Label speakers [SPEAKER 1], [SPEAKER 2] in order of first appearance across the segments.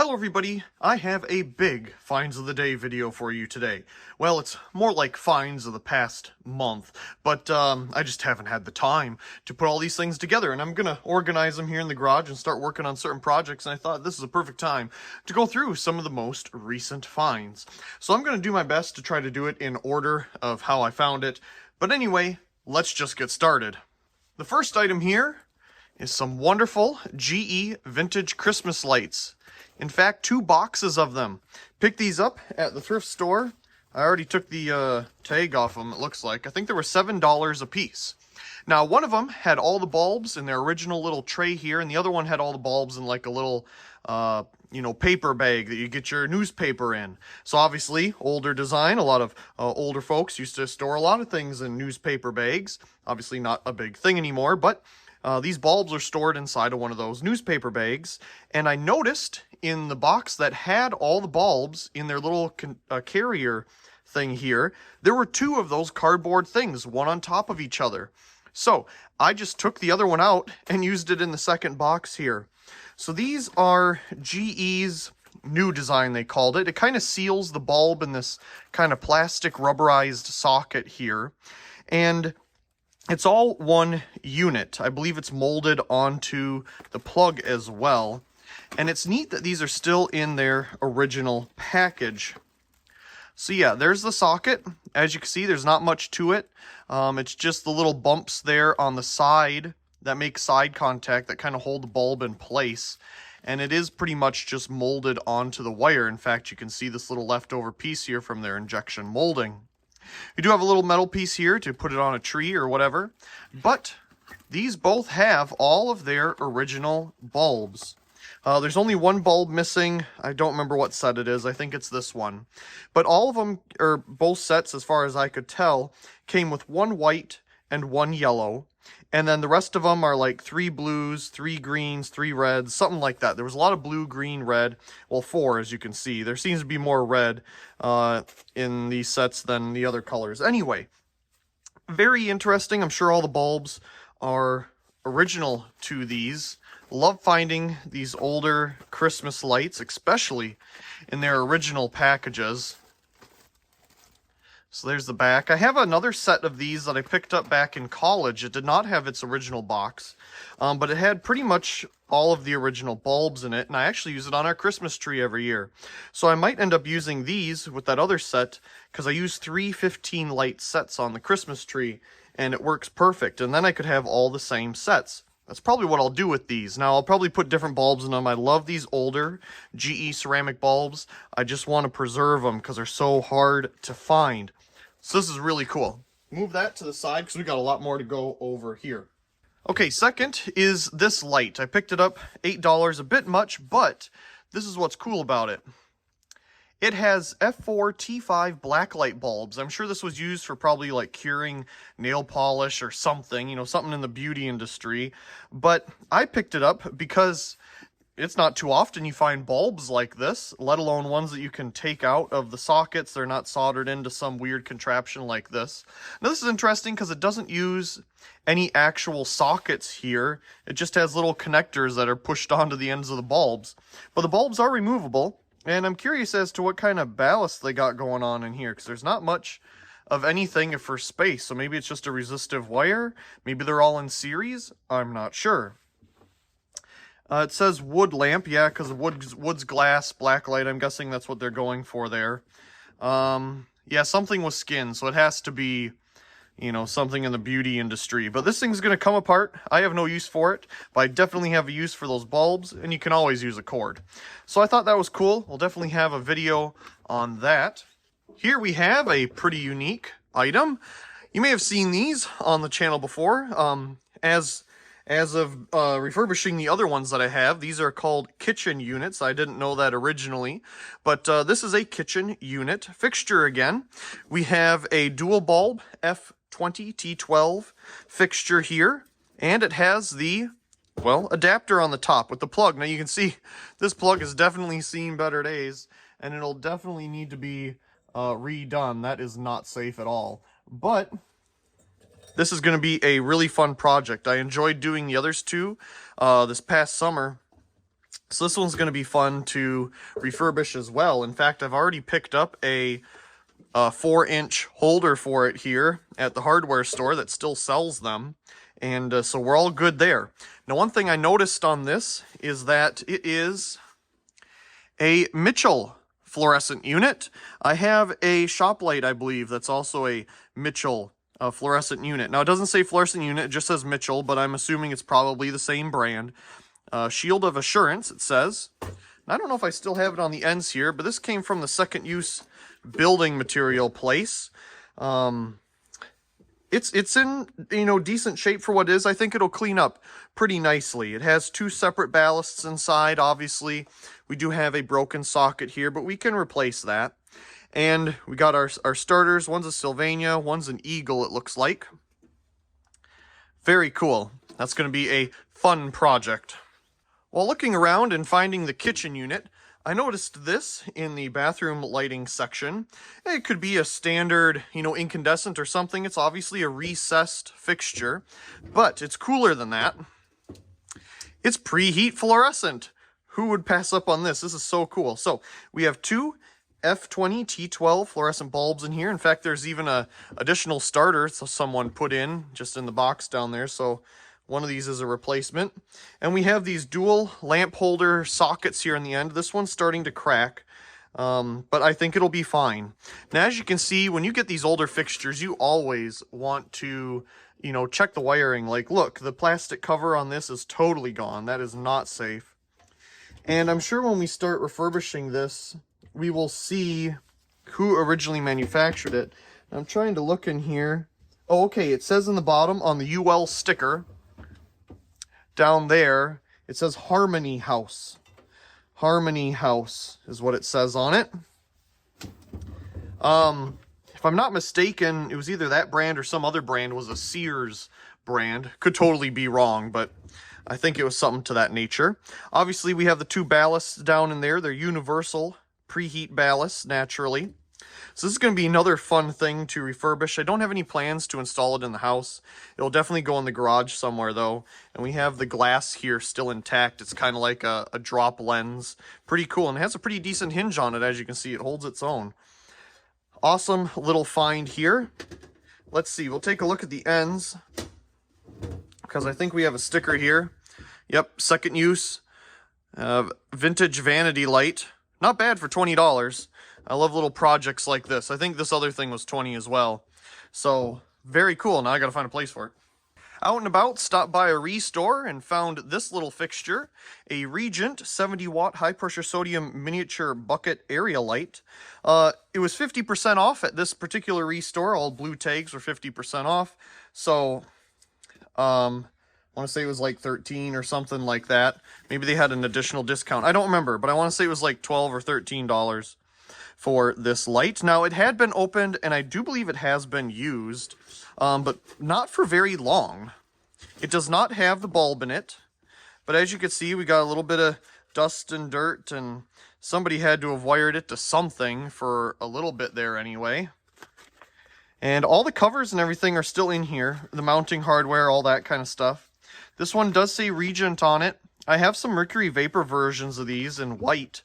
[SPEAKER 1] Hello everybody, I have a big finds of the day video for you today. Well, it's more like finds of the past month, but I just haven't had the time to put all these things together, and I'm gonna organize them here in the garage and start working on certain projects, and I thought this is a perfect time to go through some of the most recent finds. So I'm gonna do my best to try to do it in order of how I found it, but anyway, let's just get started. The first item here is some wonderful GE vintage Christmas lights. In fact, 2 boxes of them. Picked these up at the thrift store. I already took the tag off them, it looks like. I think they were $7 a piece. Now, one of them had all the bulbs in their original little tray here, and the other one had all the bulbs in like a little, paper bag that you get your newspaper in. So obviously, older design. A lot of older folks used to store a lot of things in newspaper bags. Obviously not a big thing anymore, but these bulbs are stored inside of one of those newspaper bags. And I noticed in the box that had all the bulbs in their little carrier thing here, there were 2 of those cardboard things, one on top of each other. So I just took the other one out and used it in the second box here. So these are GE's new design, they called it. It kind of seals the bulb in this kind of plastic rubberized socket here. And it's all one unit. I believe it's molded onto the plug as well. And it's neat that these are still in their original package. So yeah, there's the socket. As you can see, there's not much to it. It's just the little bumps there on the side that make side contact that kind of hold the bulb in place. And it is pretty much just molded onto the wire. In fact, you can see this little leftover piece here from their injection molding. You do have a little metal piece here to put it on a tree or whatever, but these both have all of their original bulbs. There's only one bulb missing. I don't remember what set it is. I think it's this one. But all of them, or both sets, as far as I could tell, came with 1 white and 1 yellow. And then the rest of them are like 3 blues, 3 greens, 3 reds, something like that. There was a lot of blue, green, red. Well, 4, as you can see. There seems to be more red in these sets than the other colors. Anyway, very interesting. I'm sure all the bulbs are original to these. Love finding these older Christmas lights, especially in their original packages. So there's the back. I have another set of these that I picked up back in college. It did not have its original box, but it had pretty much all of the original bulbs in it, and I actually use it on our Christmas tree every year. So I might end up using these with that other set, because I use 3 15 light sets on the Christmas tree, and it works perfect. And then I could have all the same sets. That's probably what I'll do with these. Now, I'll probably put different bulbs in them. I love these older GE ceramic bulbs. I just want to preserve them because they're so hard to find. So this is really cool. Move that to the side because we got a lot more to go over here. Okay, second is this light. I picked it up, $8, a bit much, but this is what's cool about it. It has F4 T5 black light bulbs. I'm sure this was used for probably like curing nail polish or something, something in the beauty industry. But I picked it up because it's not too often you find bulbs like this, let alone ones that you can take out of the sockets. They're not soldered into some weird contraption like this. Now this is interesting because it doesn't use any actual sockets here. It just has little connectors that are pushed onto the ends of the bulbs. But the bulbs are removable. And I'm curious as to what kind of ballast they got going on in here, because there's not much of anything for space. So maybe it's just a resistive wire. Maybe they're all in series. I'm not sure. It says wood lamp. Yeah, because wood's glass, black light. I'm guessing that's what they're going for there. Yeah, something with skin. So it has to be, something in the beauty industry. But this thing's going to come apart. I have no use for it, but I definitely have a use for those bulbs, and you can always use a cord. So I thought that was cool. We'll definitely have a video on that. Here we have a pretty unique item. You may have seen these on the channel before. As of refurbishing the other ones that I have, these are called kitchen units. I didn't know that originally, but this is a kitchen unit fixture again. We have a dual bulb F20 T12 fixture here, and it has the, adapter on the top with the plug. Now you can see this plug has definitely seen better days, and it'll definitely need to be redone. That is not safe at all, but this is going to be a really fun project. I enjoyed doing the others too this past summer. So this one's going to be fun to refurbish as well. In fact, I've already picked up a 4-inch holder for it here at the hardware store that still sells them. And so we're all good there. Now, one thing I noticed on this is that it is a Mitchell fluorescent unit. I have a shop light, I believe, that's also a Mitchell fluorescent unit. Now, it doesn't say fluorescent unit, it just says Mitchell, but I'm assuming it's probably the same brand. Shield of Assurance, it says. I don't know if I still have it on the ends here, but this came from the second use building material place. It's in, decent shape for what it is. I think it'll clean up pretty nicely. It has 2 separate ballasts inside. Obviously, we do have a broken socket here, but we can replace that. And we got our starters. One's a Sylvania, one's an Eagle, it looks like. Very cool. That's going to be a fun project. While looking around and finding the kitchen unit, I noticed this in the bathroom lighting section. It could be a standard, incandescent or something. It's obviously a recessed fixture, but it's cooler than that. It's preheat fluorescent. Who would pass up on this? This is so cool. So we have 2 F20 T12 fluorescent bulbs in here. In fact, there's even a additional starter someone put in just in the box down there. So one of these is a replacement. And we have these dual lamp holder sockets here in the end. This one's starting to crack, but I think it'll be fine. Now, as you can see, when you get these older fixtures, you always want to, check the wiring. Like, look, the plastic cover on this is totally gone. That is not safe. And I'm sure when we start refurbishing this, we will see who originally manufactured it. I'm trying to look in here. Oh, okay, it says in the bottom on the UL sticker, down there, it says Harmony House. Harmony House is what it says on it. If I'm not mistaken, it was either that brand or some other brand was a Sears brand. Could totally be wrong, but I think it was something to that nature. Obviously, we have the 2 ballasts down in there. They're universal preheat ballasts, naturally. So this is going to be another fun thing to refurbish. I don't have any plans to install it in the house. It'll definitely go in the garage somewhere, though. And we have the glass here still intact. It's kind of like a drop lens. Pretty cool. And it has a pretty decent hinge on it, as you can see. It holds its own. Awesome little find here. Let's see. We'll take a look at the ends, because I think we have a sticker here. Yep, second use. Vintage vanity light. Not bad for $20. I love little projects like this. I think this other thing was 20 as well. So, very cool. Now I gotta find a place for it. Out and about, stopped by a Restore and found this little fixture. A Regent 70-watt high-pressure sodium miniature bucket area light. It was 50% off at this particular Restore. All blue tags were 50% off. So, I want to say it was like 13 or something like that. Maybe they had an additional discount. I don't remember, but I want to say it was like $12 or $13 for this light. Now, it had been opened, and I do believe it has been used, but not for very long. It does not have the bulb in it, but as you can see, we got a little bit of dust and dirt, and somebody had to have wired it to something for a little bit there anyway. And all the covers and everything are still in here, the mounting hardware, all that kind of stuff. This one does say Regent on it. I have some mercury vapor versions of these in white.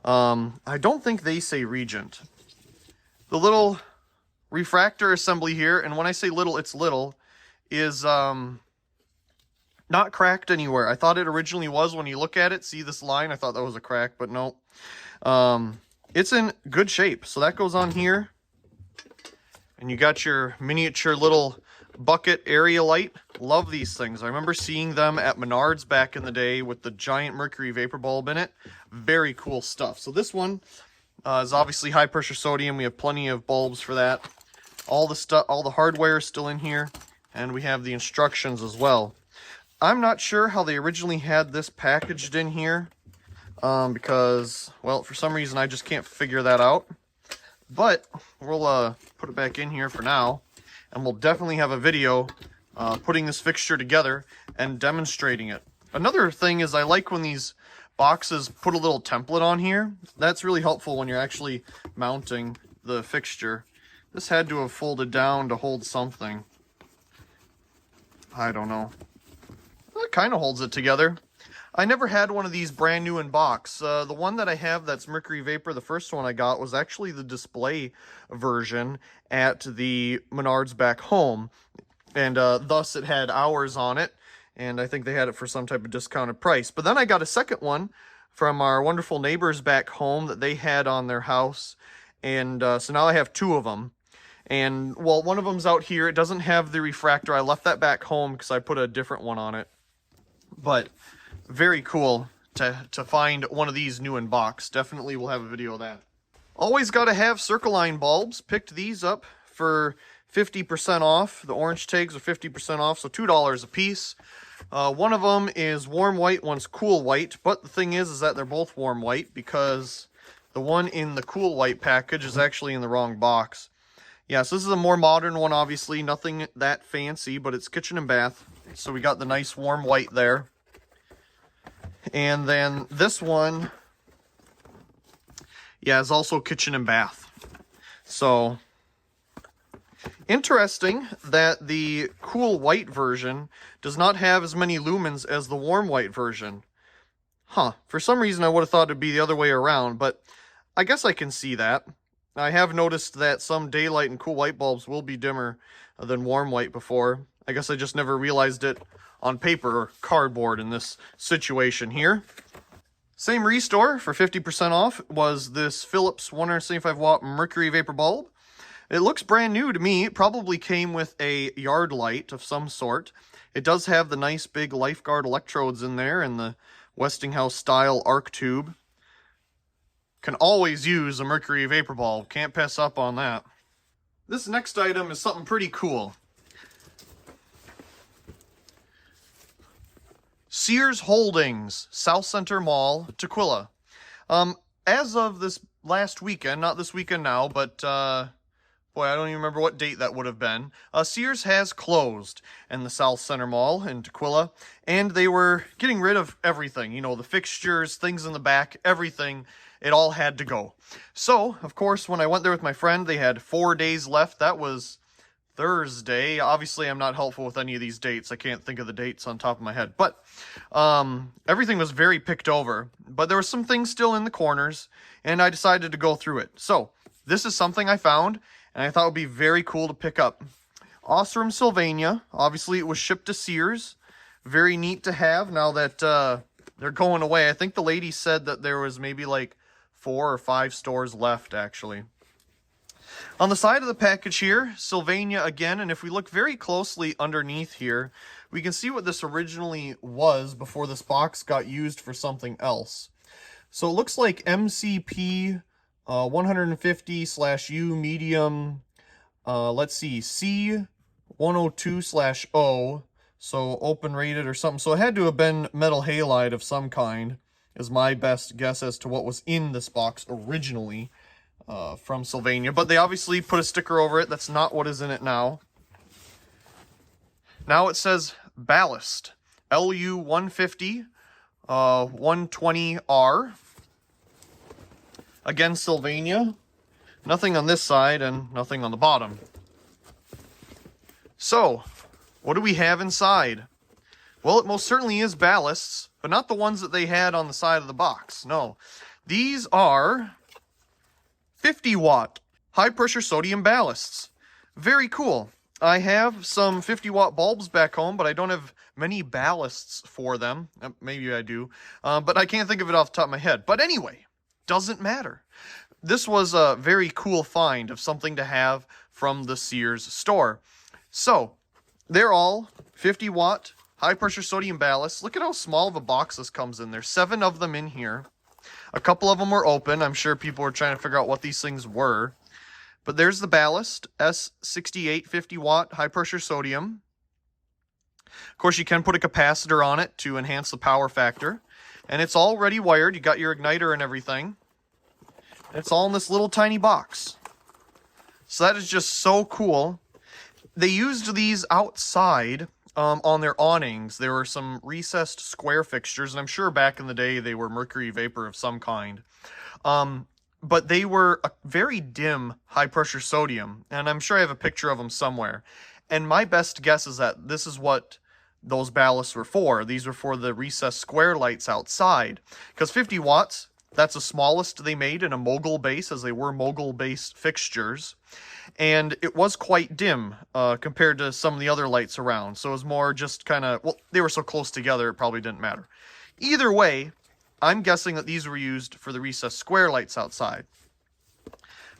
[SPEAKER 1] I don't think they say Regent. The little refractor assembly here, and when I say little, it's little, is not cracked anywhere. I thought it originally was. When you look at it, see this line, I thought that was a crack, but no. It's in good shape. So that goes on here. And you got your miniature little bucket area light. Love these things. I remember seeing them at Menards back in the day with the giant mercury vapor bulb in it. Very cool stuff. So this one is obviously high pressure sodium. We have plenty of bulbs for that. All the hardware is still in here, and we have the instructions as well. I'm not sure how they originally had this packaged in here, because, well, for some reason I just can't figure that out. But we'll put it back in here for now, and we'll definitely have a video putting this fixture together and demonstrating it. Another thing is I like when these boxes put a little template on here. That's really helpful when you're actually mounting the fixture. This had to have folded down to hold something. I don't know. It kind of holds it together. I never had one of these brand new in box. The one that I have that's Mercury Vapor, the first one I got, was actually the display version at the Menards back home. And thus it had hours on it. And I think they had it for some type of discounted price. But then I got a second one from our wonderful neighbors back home that they had on their house. And so now I have two of them. And, well, one of them's out here. It doesn't have the refractor. I left that back home because I put a different one on it. But very cool to find one of these new in box. Definitely will have a video of that. Always got to have Circle Line bulbs. Picked these up for 50% off. The orange tags are 50% off, so $2 a piece. One of them is warm white, one's cool white. But the thing is that they're both warm white because the one in the cool white package is actually in the wrong box. Yeah, so this is a more modern one, obviously. Nothing that fancy, but it's kitchen and bath. So we got the nice warm white there. And then this one, yeah, is also kitchen and bath. So, interesting that the cool white version does not have as many lumens as the warm white version. Huh, for some reason I would have thought it'd be the other way around, but I guess I can see that. I have noticed that some daylight and cool white bulbs will be dimmer than warm white before. I guess I just never realized it on paper or cardboard in this situation here. Same restore for 50% off was this Philips 175 watt Mercury Vapor bulb. It looks brand new to me. It probably came with a yard light of some sort. It does have the nice big lifeguard electrodes in there and the Westinghouse style arc tube. Can always use a Mercury Vapor bulb. Can't pass up on that. This next item is something pretty cool. Sears Holdings, South Center Mall, Tukwila. As of this last weekend, not this weekend now, but boy, I don't even remember what date that would have been. Sears has closed in the South Center Mall in Tukwila, and they were getting rid of everything. You know, the fixtures, things in the back, everything. It all had to go. So, of course, when I went there with my friend, they had 4 days left. That was Thursday. Obviously, I'm not helpful with any of these dates. I can't think of the dates on top of my head. But everything was very picked over. But there were some things still in the corners, and I decided to go through it. So, this is something I found, and I thought it would be very cool to pick up. Osram Sylvania. Obviously, it was shipped to Sears. Very neat to have now that they're going away. I think the lady said that there was maybe like 4 or 5 stores left, actually. On the side of the package here, Sylvania again, and if we look very closely underneath here, we can see what this originally was before this box got used for something else. So it looks like MCP 150/U medium, let's see, C102/O, so open rated or something. So it had to have been metal halide of some kind, is my best guess as to what was in this box originally from Sylvania. But they obviously put a sticker over it. That's not what is in it now. Now it says Ballast, LU150 120R. Again, Sylvania. Nothing on this side and nothing on the bottom. So, what do we have inside? Well, it most certainly is ballasts, but not the ones that they had on the side of the box. No, these are 50 watt high pressure sodium ballasts. Very cool. I have some 50 watt bulbs back home, but I don't have many ballasts for them. Maybe I do, but I can't think of it off the top of my head. But anyway, doesn't matter. This was a very cool find of something to have from the Sears store. So, they're all 50 watt high pressure sodium ballasts. Look at how small of a box this comes in. There's 7 of them in here. A couple of them were open. I'm sure people were trying to figure out what these things were. But there's the ballast, S68 50 watt high pressure sodium. Of course, you can put a capacitor on it to enhance the power factor. And it's already wired. You got your igniter and everything. It's all in this little tiny box. So that is just so cool. They used these outside on their awnings. There were some recessed square fixtures, and I'm sure back in the day they were Mercury Vapor of some kind. But they were a very dim high-pressure sodium, and I'm sure I have a picture of them somewhere. And my best guess is that this is what those ballasts were for. These were for the recessed square lights outside. Because 50 watts, that's the smallest they made in a mogul base, as they were mogul-based fixtures. And it was quite dim compared to some of the other lights around. So it was more just kind of, well, they were so close together, it probably didn't matter. Either way, I'm guessing that these were used for the recessed square lights outside.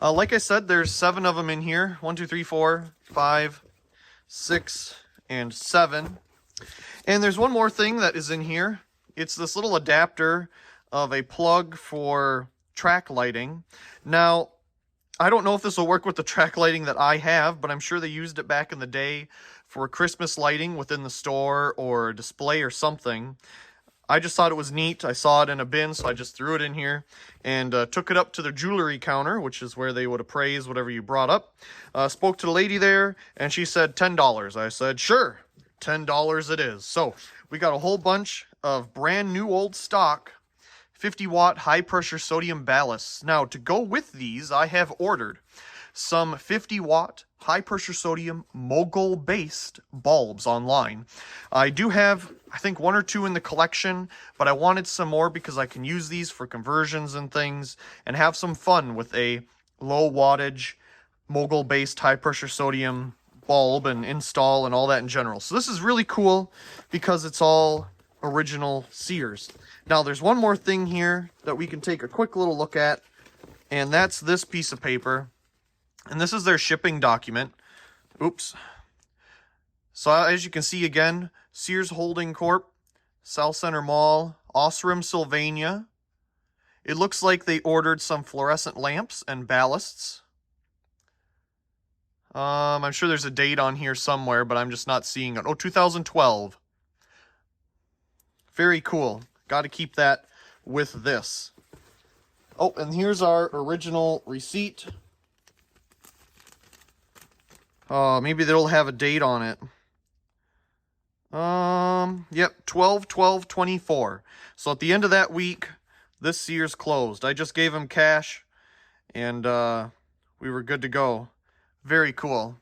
[SPEAKER 1] Like I said, there's 7 of them in here. 1, 2, 3, 4, 5, 6, and 7. And there's one more thing that is in here. It's this little adapter of a plug for track lighting. Now, I don't know if this will work with the track lighting that I have, but I'm sure they used it back in the day for Christmas lighting within the store or a display or something. I just thought it was neat. I saw it in a bin, so I just threw it in here and took it up to the jewelry counter, which is where they would appraise whatever you brought up. Spoke to the lady there, and she said $10. I said, sure, $10 it is. So we got a whole bunch of brand new old stock 50-watt high-pressure sodium ballasts. Now, to go with these, I have ordered some 50-watt high-pressure sodium mogul-based bulbs online. I do have, I think, 1 or 2 in the collection, but I wanted some more because I can use these for conversions and things and have some fun with a low-wattage mogul-based high-pressure sodium bulb and install and all that in general. So this is really cool because it's all original Sears. Now, there's one more thing here that we can take a quick little look at, and that's this piece of paper. And this is their shipping document. Oops. So as you can see again, Sears Holding Corp., South Center Mall, Osram, Sylvania. It looks like they ordered some fluorescent lamps and ballasts. I'm sure there's a date on here somewhere, but I'm just not seeing it. Oh, 2012. Very cool. Got to keep that with this. Oh, and here's our original receipt. Maybe they'll have a date on it. Yep, 12/12/24. So at the end of that week, this Sears closed. I just gave them cash, and we were good to go. Very cool.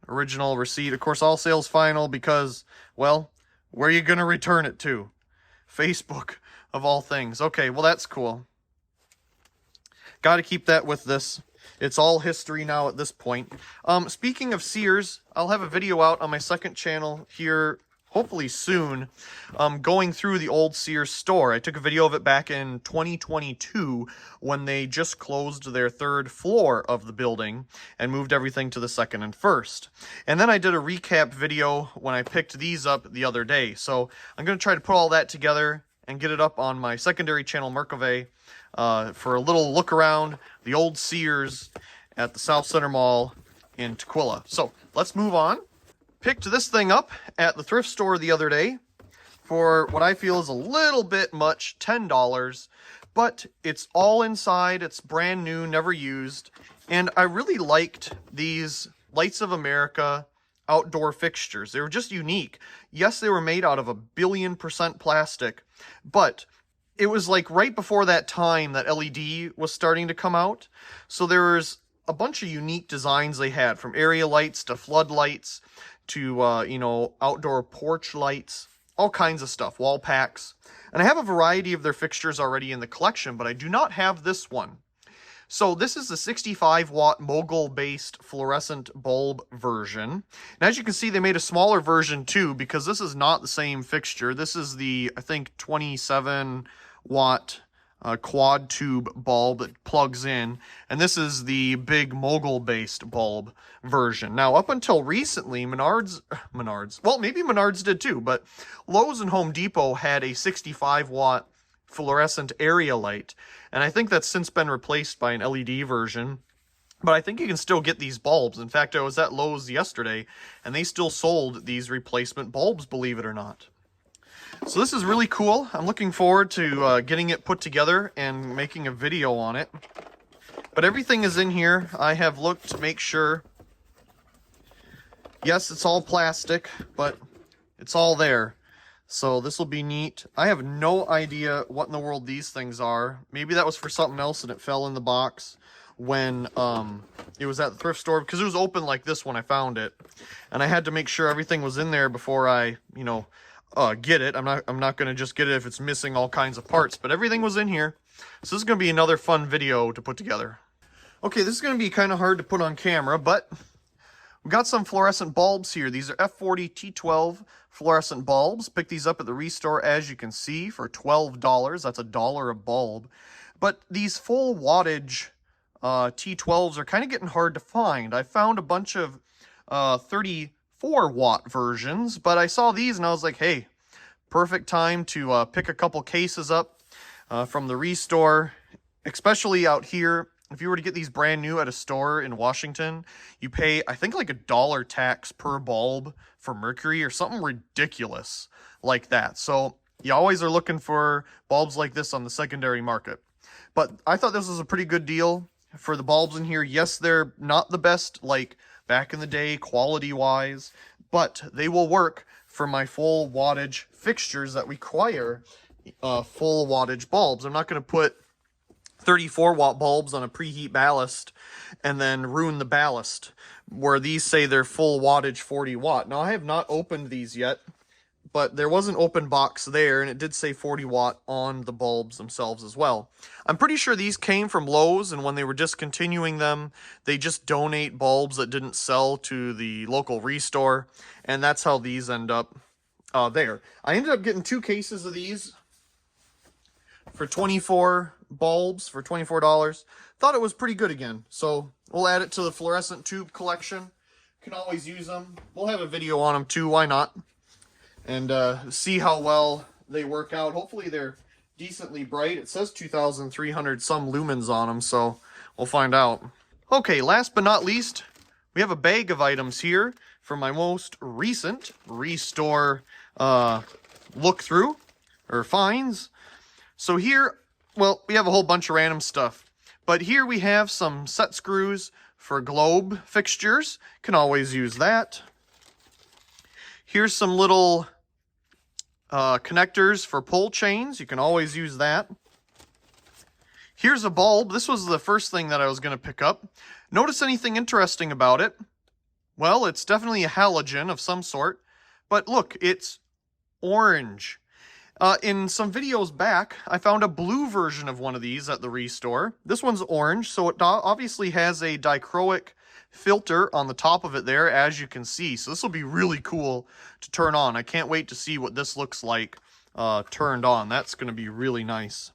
[SPEAKER 1] Original receipt. Of course, all sales final because, well, where are you going to return it to? Facebook, of all things. Okay, well, that's cool. Got to keep that with this. It's all history now at this point. Speaking of Sears, I'll have a video out on my second channel here, hopefully soon, going through the old Sears store. I took a video of it back in 2022 when they just closed their 3rd floor of the building and moved everything to the 2nd and 1st. And then I did a recap video when I picked these up the other day. So I'm going to try to put all that together and get it up on my secondary channel, Merkave, for a little look around the old Sears at the South Center Mall in Tukwila. So let's move on. Picked this thing up at the thrift store the other day for what I feel is a little bit much, $10, but it's all inside, it's brand new, never used, and I really liked these Lights of America outdoor fixtures. They were just unique. Yes, they were made out of 1,000,000,000% plastic, but it was like right before that time that LED was starting to come out, so there was a bunch of unique designs they had, from area lights to floodlights, to, you know, outdoor porch lights, all kinds of stuff, wall packs. And I have a variety of their fixtures already in the collection, but I do not have this one. So this is the 65-watt mogul-based fluorescent bulb version. And as you can see, they made a smaller version too, because this is not the same fixture. This is the, I think, 27-watt quad tube bulb that plugs in, and this is the big mogul-based bulb version. Now, up until recently, Menards, well, maybe Menards did too, but Lowe's and Home Depot had a 65-watt fluorescent area light, and I think that's since been replaced by an LED version. But I think you can still get these bulbs. In fact, I was at Lowe's yesterday, and they still sold these replacement bulbs, believe it or not. So this is really cool. I'm looking forward to getting it put together and making a video on it. But everything is in here. I have looked to make sure. Yes, it's all plastic, but it's all there. So this will be neat. I have no idea what in the world these things are. Maybe that was for something else and it fell in the box. when it was at the thrift store, because it was open like this when I found it, and I had to make sure everything was in there before I, you know, get it. I'm not gonna just get it if it's missing all kinds of parts, but everything was in here. So this is gonna be another fun video to put together. Okay, this is gonna be kind of hard to put on camera, but we got some fluorescent bulbs here. These are F40 T12 fluorescent bulbs. Picked these up at the Restore, as you can see, for $12. That's $1 a bulb. But these full wattage T12s are kind of getting hard to find. I found a bunch of 34 watt versions, but I saw these and I was like, hey, perfect time to pick a couple cases up from the Restore, especially out here. If you were to get these brand new at a store in Washington, you pay, I think, like $1 tax per bulb for mercury or something ridiculous like that. So you always are looking for bulbs like this on the secondary market. But I thought this was a pretty good deal for the bulbs in here. Yes, they're not the best like back in the day quality-wise, but they will work for my full wattage fixtures that require full wattage bulbs. I'm not going to put 34 watt bulbs on a preheat ballast and then ruin the ballast, where these say they're full wattage 40 watt. Now, I have not opened these yet, but there was an open box there, and it did say 40 watt on the bulbs themselves as well. I'm pretty sure these came from Lowe's, and when they were discontinuing them, they just donate bulbs that didn't sell to the local Restore, and that's how these end up there. I ended up getting 2 cases of these for 24 bulbs for $24. Thought it was pretty good again, so we'll add it to the fluorescent tube collection. Can always use them. We'll have a video on them too, why not? And see how well they work out. Hopefully they're decently bright. It says 2,300 some lumens on them, so we'll find out. Okay, last but not least, we have a bag of items here from my most recent Restore look through or finds. So here, well, we have a whole bunch of random stuff, but here we have some set screws for globe fixtures. Can always use that. Here's some little connectors for pull chains. You can always use that. Here's a bulb. This was the first thing that I was going to pick up. Notice anything interesting about it? Well, it's definitely a halogen of some sort, but look, it's orange. In some videos back, I found a blue version of one of these at the Restore. This one's orange, so it obviously has a dichroic filter on the top of it there, as you can see. So this will be really cool to turn on. I can't wait to see what this looks like turned on. That's going to be really nice.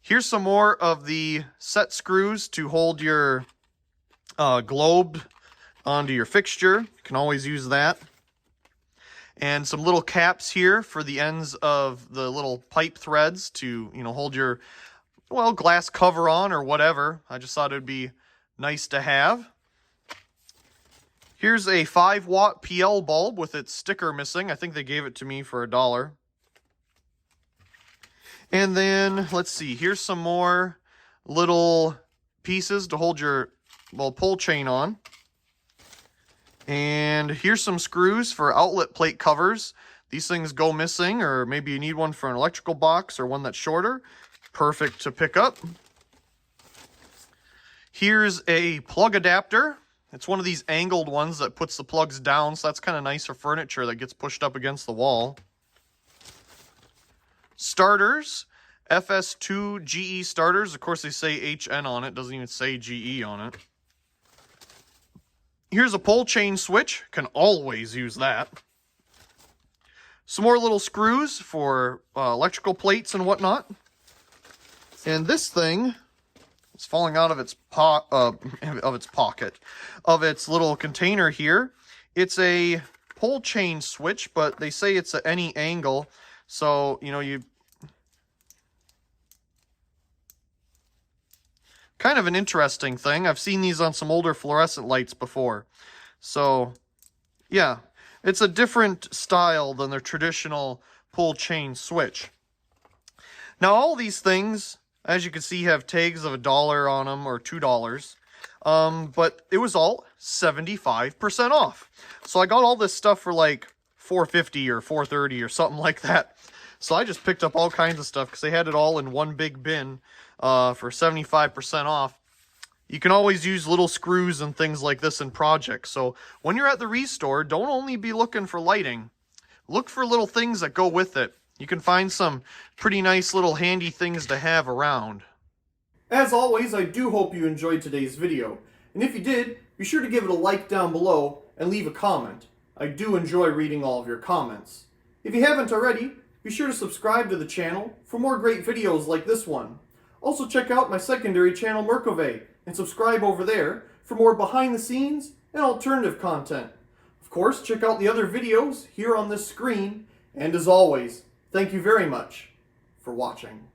[SPEAKER 1] Here's some more of the set screws to hold your globe onto your fixture. You can always use that. And some little caps here for the ends of the little pipe threads to, you know, hold your, well, glass cover on or whatever. I just thought it would be nice to have. Here's a 5 watt PL bulb with its sticker missing. I think they gave it to me for $1. And then, let's see, here's some more little pieces to hold your, well, pull chain on. And here's some screws for outlet plate covers. These things go missing, or maybe you need one for an electrical box or one that's shorter. Perfect to pick up. Here's a plug adapter. It's one of these angled ones that puts the plugs down, so that's kind of nice for furniture that gets pushed up against the wall. Starters, FS2 GE starters. Of course, they say HN on it. Doesn't even say GE on it. Here's a pull chain switch. Can always use that. Some more little screws for electrical plates and whatnot. And this thing is falling out of its pocket, of its little container here. It's a pull chain switch, but they say it's at any angle. So, you know, you kind of an interesting thing. I've seen these on some older fluorescent lights before. So, yeah, it's a different style than their traditional pull chain switch. Now, all these things, as you can see, have tags of $1 on them or $2. But it was all 75% off. So I got all this stuff for like $4.50 or $4.30 or something like that. So I just picked up all kinds of stuff because they had it all in one big bin for 75% off. You can always use little screws and things like this in projects. So when you're at the Restore, don't only be looking for lighting. Look for little things that go with it. You can find some pretty nice little handy things to have around.
[SPEAKER 2] As always, I do hope you enjoyed today's video. And if you did, be sure to give it a like down below and leave a comment. I do enjoy reading all of your comments. If you haven't already, be sure to subscribe to the channel for more great videos like this one. Also check out my secondary channel Merkove and subscribe over there for more behind the scenes and alternative content. Of course, check out the other videos here on this screen, and as always, thank you very much for watching.